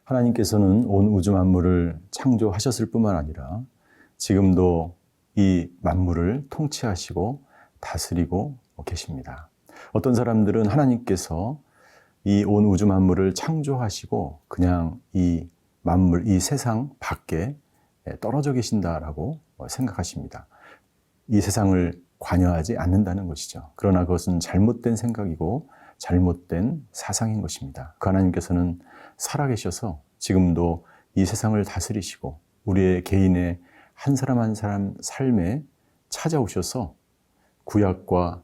하나님께서는 온 우주 만물을 창조하셨을 뿐만 아니라 지금도 이 만물을 통치하시고 다스리고 계십니다. 어떤 사람들은 하나님께서 이 온 우주 만물을 창조하시고 그냥 이 만물, 이 세상 밖에 떨어져 계신다라고 생각하십니다. 이 세상을 관여하지 않는다는 것이죠. 그러나 그것은 잘못된 생각이고 잘못된 사상인 것입니다. 그 하나님께서는 살아계셔서 지금도 이 세상을 다스리시고 우리의 개인의 한 사람 한 사람 삶에 찾아오셔서 구약과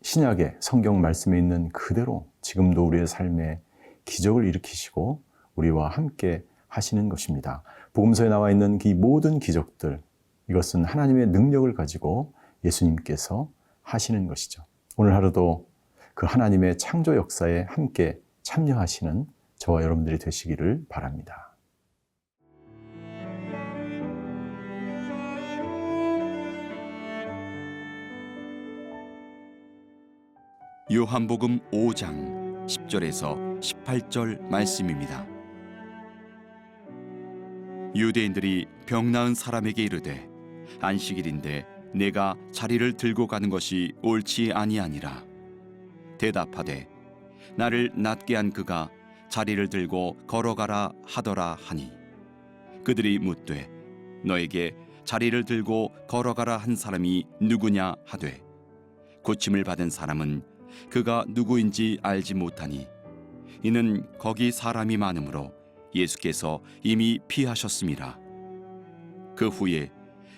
신약의 성경 말씀에 있는 그대로 지금도 우리의 삶에 기적을 일으키시고 우리와 함께 하시는 것입니다. 복음서에 나와 있는 이 모든 기적들, 이것은 하나님의 능력을 가지고 예수님께서 하시는 것이죠. 오늘 하루도 그 하나님의 창조 역사에 함께 참여하시는 저와 여러분들이 되시기를 바랍니다. 요한복음 5장 10절에서 18절 말씀입니다. 유대인들이 병 나은 사람에게 이르되 안식일인데 내가 자리를 들고 가는 것이 옳지 아니하니라. 대답하되 나를 낫게 한 그가 자리를 들고 걸어가라 하더라 하니 그들이 묻되 너에게 자리를 들고 걸어가라 한 사람이 누구냐 하되 고침을 받은 사람은 그가 누구인지 알지 못하니 이는 거기 사람이 많으므로 예수께서 이미 피하셨음이라. 그 후에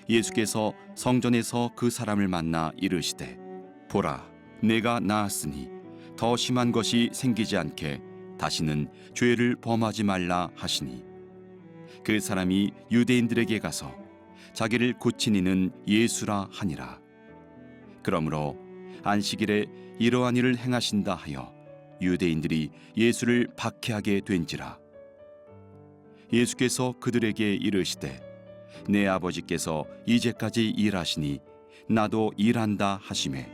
예수께서 성전에서 그 사람을 만나 이르시되 보라 내가 나았으니 더 심한 것이 생기지 않게 다시는 죄를 범하지 말라 하시니 그 사람이 유대인들에게 가서 자기를 고친 이는 예수라 하니라. 그러므로 안식일에 이러한 일을 행하신다 하여 유대인들이 예수를 박해하게 된지라. 예수께서 그들에게 이르시되 내 아버지께서 이제까지 일하시니 나도 일한다 하시매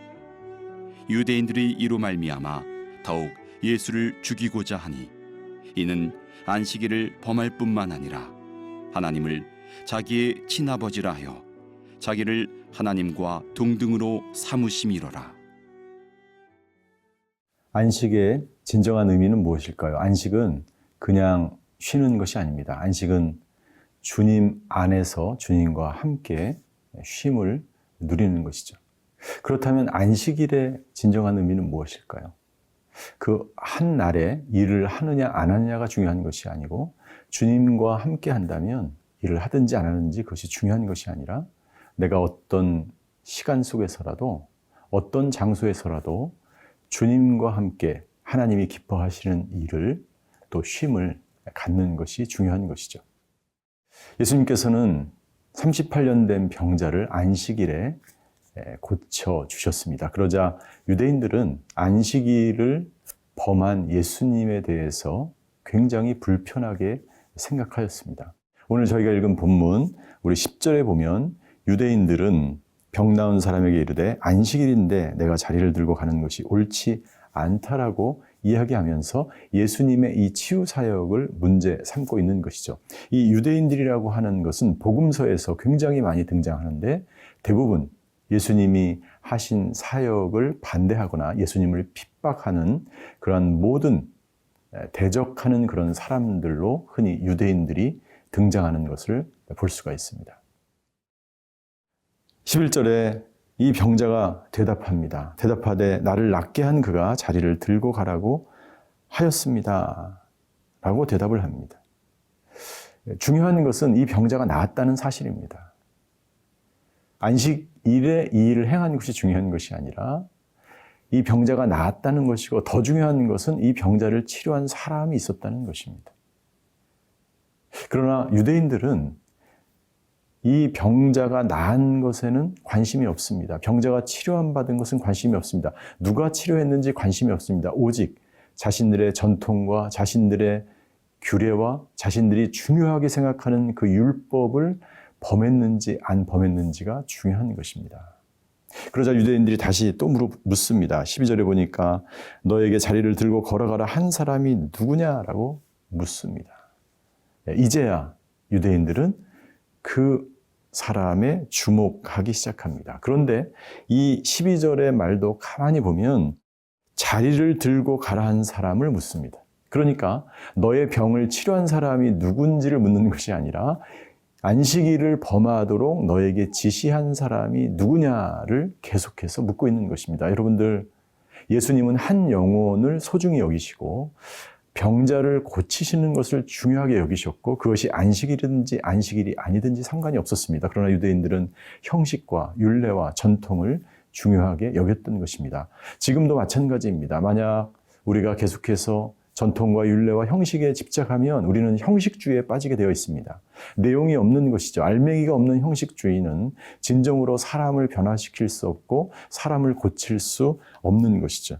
유대인들이 이로 말미암아 더욱 예수를 죽이고자 하니 이는 안식일을 범할 뿐만 아니라 하나님을 자기의 친아버지라 하여 자기를 하나님과 동등으로 삼으심이로라. 안식의 진정한 의미는 무엇일까요? 안식은 그냥 쉬는 것이 아닙니다. 안식은 주님 안에서 주님과 함께 쉼을 누리는 것이죠. 그렇다면 안식일의 진정한 의미는 무엇일까요? 그 한 날에 일을 하느냐 안 하느냐가 중요한 것이 아니고 주님과 함께 한다면 일을 하든지 안 하든지 그것이 중요한 것이 아니라 내가 어떤 시간 속에서라도 어떤 장소에서라도 주님과 함께 하나님이 기뻐하시는 일을 또 쉼을 갖는 것이 중요한 것이죠. 예수님께서는 38년 된 병자를 안식일에 고쳐주셨습니다. 그러자 유대인들은 안식일을 범한 예수님에 대해서 굉장히 불편하게 생각하였습니다. 오늘 저희가 읽은 본문 우리 10절에 보면 유대인들은 병 나은 사람에게 이르되 안식일인데 내가 자리를 들고 가는 것이 옳지 않다라고 이야기하면서 예수님의 이 치유 사역을 문제 삼고 있는 것이죠. 이 유대인들이라고 하는 것은 복음서에서 굉장히 많이 등장하는데 대부분 예수님이 하신 사역을 반대하거나 예수님을 핍박하는 그런 모든 대적하는 그런 사람들로 흔히 유대인들이 등장하는 것을 볼 수가 있습니다. 11절에 이 병자가 대답합니다. 대답하되 나를 낫게 한 그가 자리를 들고 가라고 하였습니다. 라고 대답을 합니다. 중요한 것은 이 병자가 나았다는 사실입니다. 안식일에 이 일을 행한 것이 중요한 것이 아니라 이 병자가 나았다는 것이고 더 중요한 것은 이 병자를 치료한 사람이 있었다는 것입니다. 그러나 유대인들은 이 병자가 나은 것에는 관심이 없습니다. 병자가 치료한 받은 것은 관심이 없습니다. 누가 치료했는지 관심이 없습니다. 오직 자신들의 전통과 자신들의 규례와 자신들이 중요하게 생각하는 그 율법을 범했는지 안 범했는지가 중요한 것입니다. 그러자 유대인들이 다시 또 묻습니다. 12절에 보니까 너에게 자리를 들고 걸어가라 한 사람이 누구냐라고 묻습니다. 이제야 유대인들은 그 사람에 주목하기 시작합니다. 그런데 이 12절의 말도 가만히 보면 자리를 들고 가라 한 사람을 묻습니다. 그러니까 너의 병을 치료한 사람이 누군지를 묻는 것이 아니라 안식일을 범하도록 너에게 지시한 사람이 누구냐를 계속해서 묻고 있는 것입니다. 여러분들, 예수님은 한 영혼을 소중히 여기시고 병자를 고치시는 것을 중요하게 여기셨고 그것이 안식일이든지 안식일이 아니든지 상관이 없었습니다. 그러나 유대인들은 형식과 율례와 전통을 중요하게 여겼던 것입니다. 지금도 마찬가지입니다. 만약 우리가 계속해서 전통과 율례와 형식에 집착하면 우리는 형식주의에 빠지게 되어 있습니다. 내용이 없는 것이죠. 알맹이가 없는 형식주의는 진정으로 사람을 변화시킬 수 없고 사람을 고칠 수 없는 것이죠.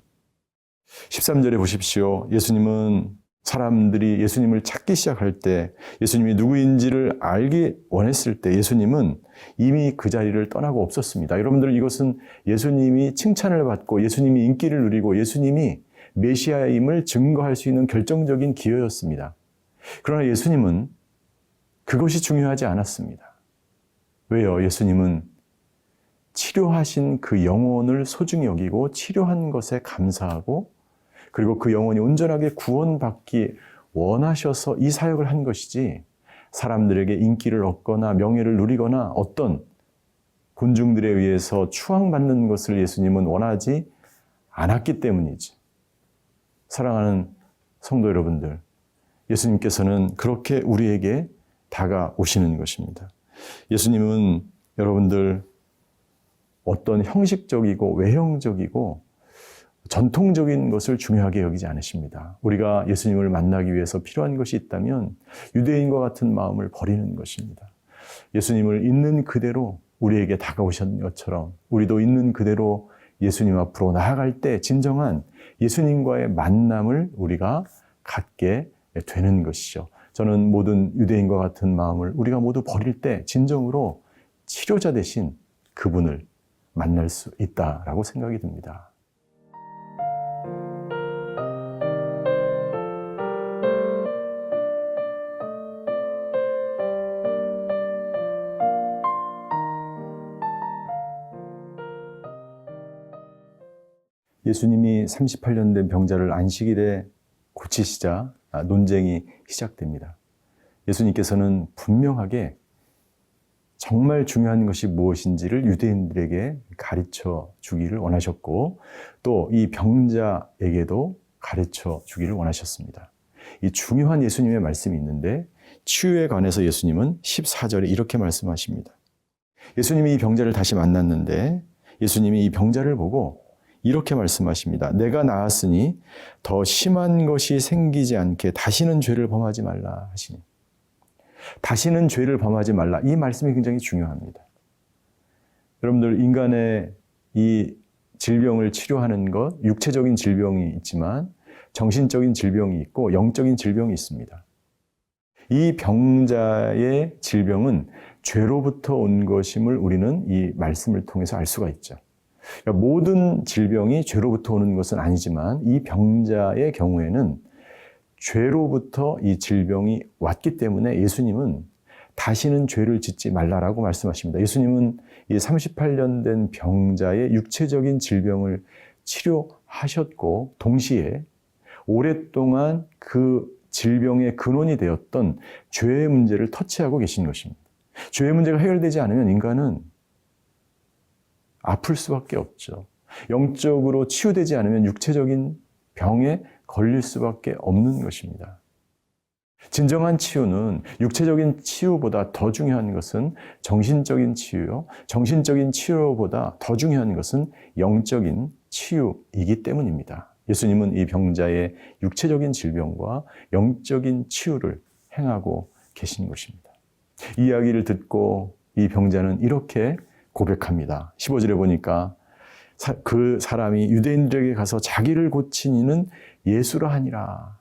13절에 보십시오. 예수님은 사람들이 예수님을 찾기 시작할 때, 예수님이 누구인지를 알기 원했을 때 예수님은 이미 그 자리를 떠나고 없었습니다. 여러분들, 이것은 예수님이 칭찬을 받고 예수님이 인기를 누리고 예수님이 메시아임을 증거할 수 있는 결정적인 기회였습니다. 그러나 예수님은 그것이 중요하지 않았습니다. 왜요? 예수님은 치료하신 그 영혼을 소중히 여기고 치료한 것에 감사하고 그리고 그 영혼이 온전하게 구원받기 원하셔서 이 사역을 한 것이지 사람들에게 인기를 얻거나 명예를 누리거나 어떤 군중들에 의해서 추앙받는 것을 예수님은 원하지 않았기 때문이지. 사랑하는 성도 여러분들, 예수님께서는 그렇게 우리에게 다가오시는 것입니다. 예수님은 여러분들 어떤 형식적이고 외형적이고 전통적인 것을 중요하게 여기지 않으십니다. 우리가 예수님을 만나기 위해서 필요한 것이 있다면 유대인과 같은 마음을 버리는 것입니다. 예수님을 있는 그대로 우리에게 다가오신 것처럼 우리도 있는 그대로 예수님 앞으로 나아갈 때 진정한 예수님과의 만남을 우리가 갖게 되는 것이죠. 저는 모든 유대인과 같은 마음을 우리가 모두 버릴 때 진정으로 치료자 대신 그분을 만날 수 있다라고 생각이 듭니다. 예수님이 38년 된 병자를 안식일에 고치시자 논쟁이 시작됩니다. 예수님께서는 분명하게 정말 중요한 것이 무엇인지를 유대인들에게 가르쳐 주기를 원하셨고 또 이 병자에게도 가르쳐 주기를 원하셨습니다. 이 중요한 예수님의 말씀이 있는데 치유에 관해서 예수님은 14절에 이렇게 말씀하십니다. 예수님이 이 병자를 다시 만났는데 예수님이 이 병자를 보고 이렇게 말씀하십니다. 내가 나았으니 더 심한 것이 생기지 않게 다시는 죄를 범하지 말라 하시니. 다시는 죄를 범하지 말라. 이 말씀이 굉장히 중요합니다. 여러분들, 인간의 이 질병을 치료하는 것, 육체적인 질병이 있지만 정신적인 질병이 있고 영적인 질병이 있습니다. 이 병자의 질병은 죄로부터 온 것임을 우리는 이 말씀을 통해서 알 수가 있죠. 그러니까 모든 질병이 죄로부터 오는 것은 아니지만 이 병자의 경우에는 죄로부터 이 질병이 왔기 때문에 예수님은 다시는 죄를 짓지 말라라고 말씀하십니다. 예수님은 이 38년 된 병자의 육체적인 질병을 치료하셨고 동시에 오랫동안 그 질병의 근원이 되었던 죄의 문제를 터치하고 계신 것입니다. 죄의 문제가 해결되지 않으면 인간은 아플 수밖에 없죠. 영적으로 치유되지 않으면 육체적인 병에 걸릴 수밖에 없는 것입니다. 진정한 치유는 육체적인 치유보다 더 중요한 것은 정신적인 치유요. 정신적인 치유보다 더 중요한 것은 영적인 치유이기 때문입니다. 예수님은 이 병자의 육체적인 질병과 영적인 치유를 행하고 계신 것입니다. 이 이야기를 듣고 이 병자는 이렇게 고백합니다. 15절에 보니까 그 사람이 유대인들에게 가서 자기를 고친 이는 예수라 하니라.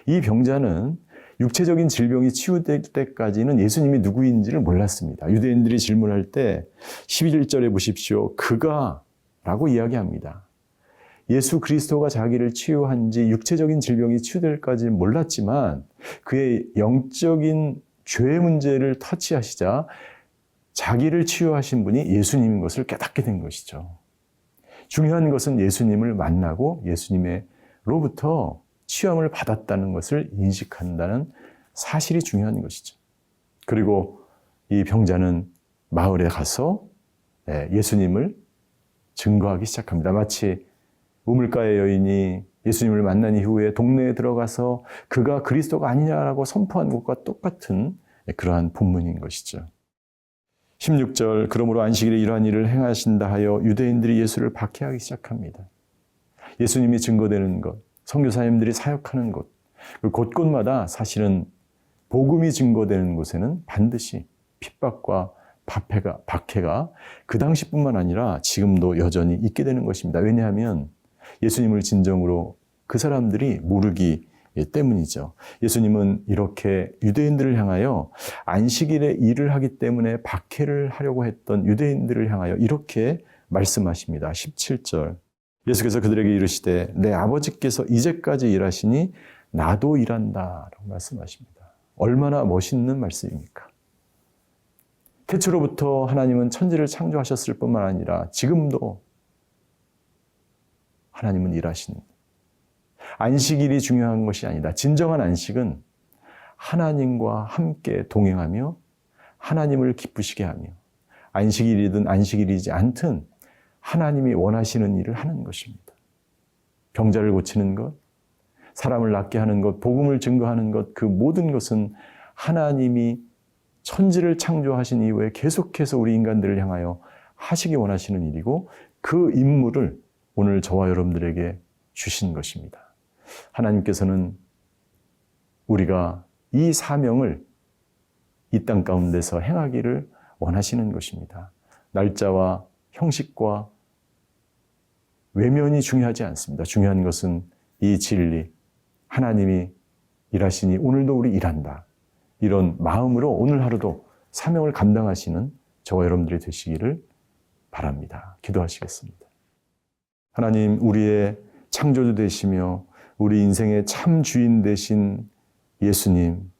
이 병자는 육체적인 질병이 치유될 때까지는 예수님이 누구인지를 몰랐습니다. 유대인들이 질문할 때 11절에 보십시오. 그가 라고 이야기합니다. 예수 그리스도가 자기를 치유한 지 육체적인 질병이 치유될까지는 몰랐지만 그의 영적인 죄의 문제를 터치하시자 자기를 치유하신 분이 예수님인 것을 깨닫게 된 것이죠. 중요한 것은 예수님을 만나고 예수님으로부터 치유함을 받았다는 것을 인식한다는 사실이 중요한 것이죠. 그리고 이 병자는 마을에 가서 예수님을 증거하기 시작합니다. 마치 우물가의 여인이 예수님을 만난 이후에 동네에 들어가서 그가 그리스도가 아니냐라고 선포한 것과 똑같은 그러한 본문인 것이죠. 16절, 그러므로 안식일에 이러한 일을 행하신다 하여 유대인들이 예수를 박해하기 시작합니다. 예수님이 증거되는 것, 선교사님들이 사역하는 곳, 곳곳마다 사실은 복음이 증거되는 곳에는 반드시 핍박과 박해가 그 당시뿐만 아니라 지금도 여전히 있게 되는 것입니다. 왜냐하면 예수님을 진정으로 그 사람들이 모르기 때문이죠. 예수님은 이렇게 유대인들을 향하여 안식일에 일을 하기 때문에 박해를 하려고 했던 유대인들을 향하여 이렇게 말씀하십니다. 17절. 예수께서 그들에게 이르시되 내 아버지께서 이제까지 일하시니 나도 일한다 라고 말씀하십니다. 얼마나 멋있는 말씀입니까? 태초로부터 하나님은 천지를 창조하셨을 뿐만 아니라 지금도 하나님은 일하십니다. 안식일이 중요한 것이 아니다. 진정한 안식은 하나님과 함께 동행하며 하나님을 기쁘시게 하며 안식일이든 안식일이지 않든 하나님이 원하시는 일을 하는 것입니다. 병자를 고치는 것, 사람을 낫게 하는 것, 복음을 증거하는 것, 그 모든 것은 하나님이 천지를 창조하신 이후에 계속해서 우리 인간들을 향하여 하시기 원하시는 일이고 그 임무를 오늘 저와 여러분들에게 주신 것입니다. 하나님께서는 우리가 이 사명을 이 땅 가운데서 행하기를 원하시는 것입니다. 날짜와 형식과 외면이 중요하지 않습니다. 중요한 것은 이 진리, 하나님이 일하시니 오늘도 우리 일한다. 이런 마음으로 오늘 하루도 사명을 감당하시는 저와 여러분들이 되시기를 바랍니다. 기도하시겠습니다. 하나님, 우리의 창조주 되시며 우리 인생의 참 주인 되신 예수님,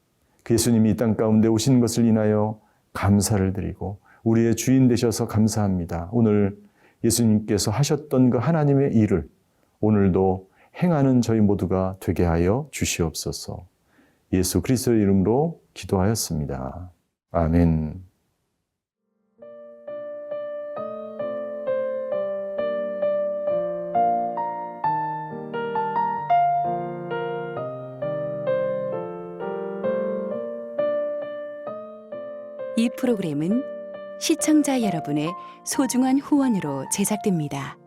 그 예수님이 이 땅 가운데 오신 것을 인하여 감사를 드리고 우리의 주인 되셔서 감사합니다. 오늘 예수님께서 하셨던 그 하나님의 일을 오늘도 행하는 저희 모두가 되게 하여 주시옵소서. 예수 그리스도의 이름으로 기도하였습니다. 아멘. 이 프로그램은 시청자 여러분의 소중한 후원으로 제작됩니다.